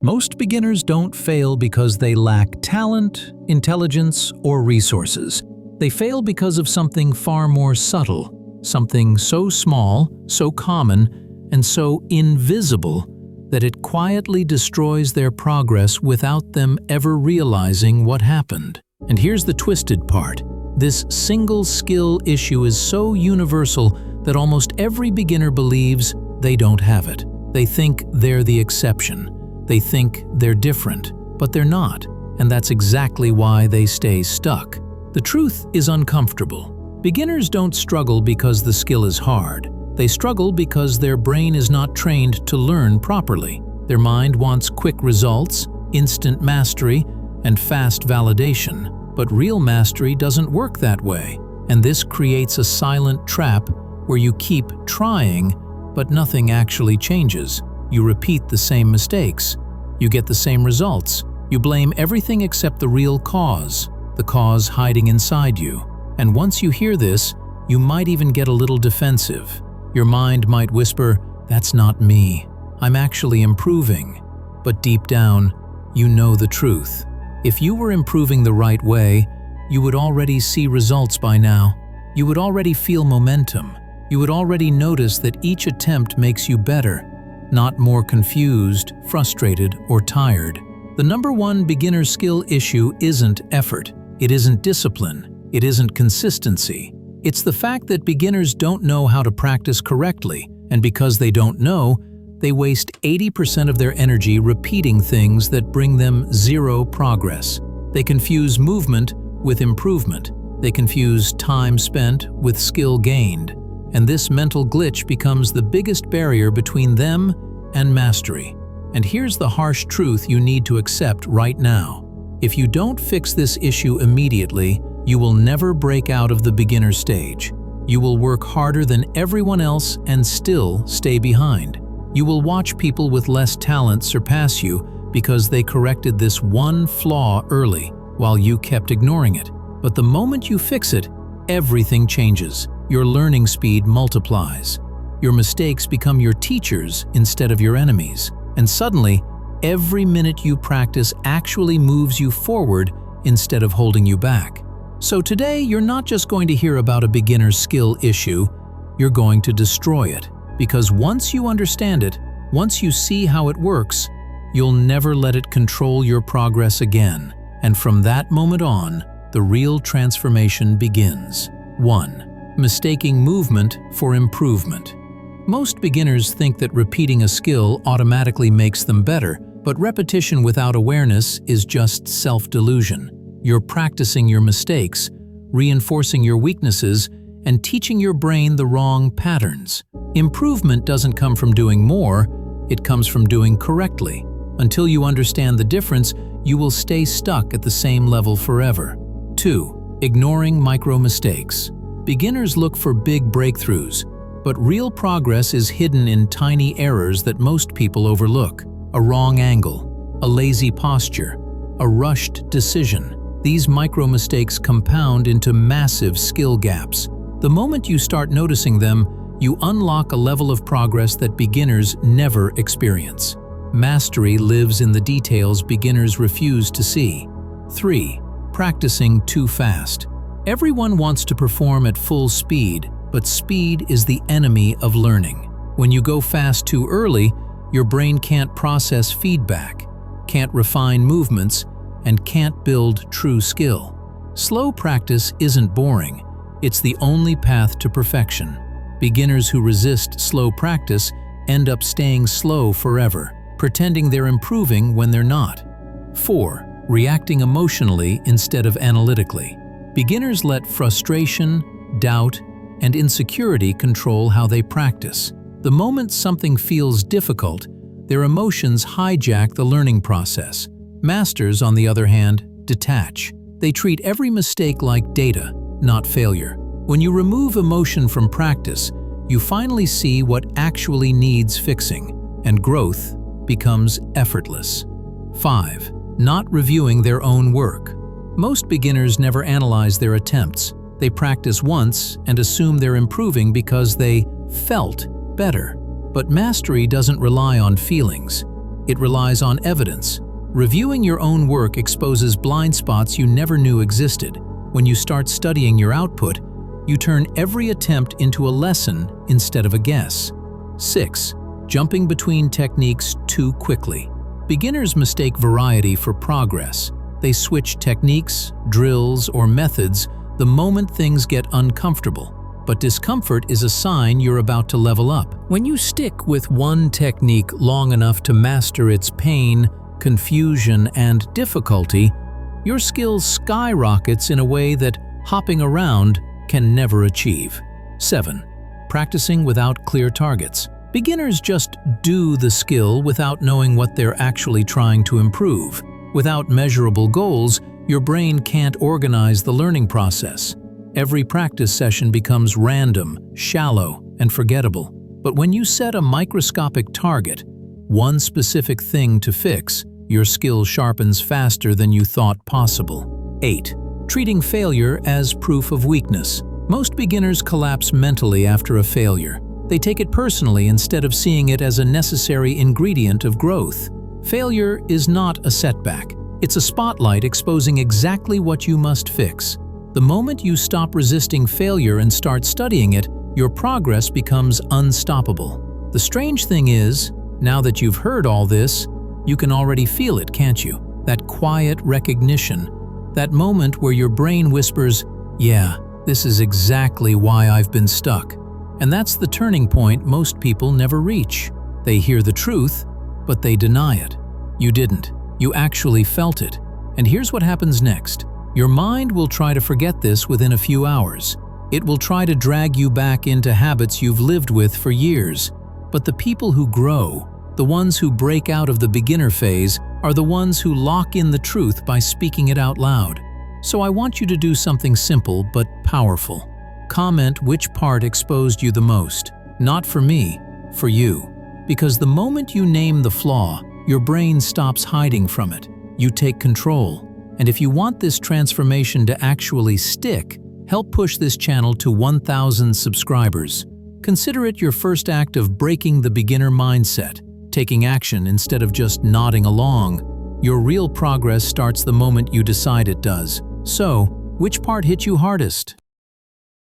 Most beginners don't fail because they lack talent, intelligence, or resources. They fail because of something far more subtle, something so small, so common, and so invisible that it quietly destroys their progress without them ever realizing what happened. And here's the twisted part. This single skill issue is so universal that almost every beginner believes they don't have it. They think they're the exception. They think they're different, but they're not, and that's exactly why they stay stuck. The truth is uncomfortable. Beginners don't struggle because the skill is hard. They struggle because their brain is not trained to learn properly. Their mind wants quick results, instant mastery, and fast validation. But real mastery doesn't work that way, and this creates a silent trap where you keep trying, but nothing actually changes. You repeat the same mistakes. You get the same results. You blame everything except the real cause, the cause hiding inside you. And once you hear this, you might even get a little defensive. Your mind might whisper, "That's not me. I'm actually improving." But deep down, you know the truth. If you were improving the right way, you would already see results by now. You would already feel momentum. You would already notice that each attempt makes you better, not more confused, frustrated, or tired. The number one beginner skill issue isn't effort. It isn't discipline. It isn't consistency. It's the fact that beginners don't know how to practice correctly, and because they don't know, they waste 80% of their energy repeating things that bring them zero progress. They confuse movement with improvement. They confuse time spent with skill gained. And this mental glitch becomes the biggest barrier between them and mastery. And here's the harsh truth you need to accept right now. If you don't fix this issue immediately, you will never break out of the beginner stage. You will work harder than everyone else and still stay behind. You will watch people with less talent surpass you because they corrected this one flaw early while you kept ignoring it. But the moment you fix it, everything changes. Your learning speed multiplies. Your mistakes become your teachers instead of your enemies. And suddenly, every minute you practice actually moves you forward instead of holding you back. So today, you're not just going to hear about a beginner skill issue, you're going to destroy it. Because once you understand it, once you see how it works, you'll never let it control your progress again. And from that moment on, the real transformation begins. 1. Mistaking movement for improvement. Most beginners think that repeating a skill automatically makes them better, but repetition without awareness is just self-delusion. You're practicing your mistakes, reinforcing your weaknesses, and teaching your brain the wrong patterns. Improvement doesn't come from doing more, it comes from doing correctly. Until you understand the difference, you will stay stuck at the same level forever. 2. Ignoring micro-mistakes. Beginners look for big breakthroughs, but real progress is hidden in tiny errors that most people overlook. A wrong angle, a lazy posture, a rushed decision. These micro-mistakes compound into massive skill gaps. The moment you start noticing them, you unlock a level of progress that beginners never experience. Mastery lives in the details beginners refuse to see. 3. Practicing too fast. Everyone wants to perform at full speed, but speed is the enemy of learning. When you go fast too early, your brain can't process feedback, can't refine movements, and can't build true skill. Slow practice isn't boring. It's the only path to perfection. Beginners who resist slow practice end up staying slow forever, pretending they're improving when they're not. 4. Reacting emotionally instead of analytically. Beginners let frustration, doubt, and insecurity control how they practice. The moment something feels difficult, their emotions hijack the learning process. Masters, on the other hand, detach. They treat every mistake like data, not failure. When you remove emotion from practice, you finally see what actually needs fixing, and growth becomes effortless. 5. Not reviewing their own work. Most beginners never analyze their attempts. They practice once and assume they're improving because they felt better. But mastery doesn't rely on feelings. It relies on evidence. Reviewing your own work exposes blind spots you never knew existed. When you start studying your output, you turn every attempt into a lesson instead of a guess. 6. Jumping between techniques too quickly. Beginners mistake variety for progress. They switch techniques, drills, or methods the moment things get uncomfortable. But discomfort is a sign you're about to level up. When you stick with one technique long enough to master its pain, confusion, and difficulty, your skills skyrockets in a way that hopping around can never achieve. 7. Practicing without clear targets. Beginners just do the skill without knowing what they're actually trying to improve. Without measurable goals, your brain can't organize the learning process. Every practice session becomes random, shallow, and forgettable. But when you set a microscopic target, one specific thing to fix, your skill sharpens faster than you thought possible. 8. Treating failure as proof of weakness. Most beginners collapse mentally after a failure. They take it personally instead of seeing it as a necessary ingredient of growth. Failure is not a setback. It's a spotlight exposing exactly what you must fix. The moment you stop resisting failure and start studying it, your progress becomes unstoppable. The strange thing is, now that you've heard all this, you can already feel it, can't you? That quiet recognition. That moment where your brain whispers, "Yeah, this is exactly why I've been stuck." And that's the turning point most people never reach. They hear the truth, but they deny it. You didn't. You actually felt it. And here's what happens next. Your mind will try to forget this within a few hours. It will try to drag you back into habits you've lived with for years. But the people who grow, the ones who break out of the beginner phase, are the ones who lock in the truth by speaking it out loud. So I want you to do something simple but powerful. Comment which part exposed you the most. Not for me, for you. Because the moment you name the flaw, your brain stops hiding from it. You take control. And if you want this transformation to actually stick, help push this channel to 1,000 subscribers. Consider it your first act of breaking the beginner mindset, taking action instead of just nodding along. Your real progress starts the moment you decide it does. So, which part hit you hardest?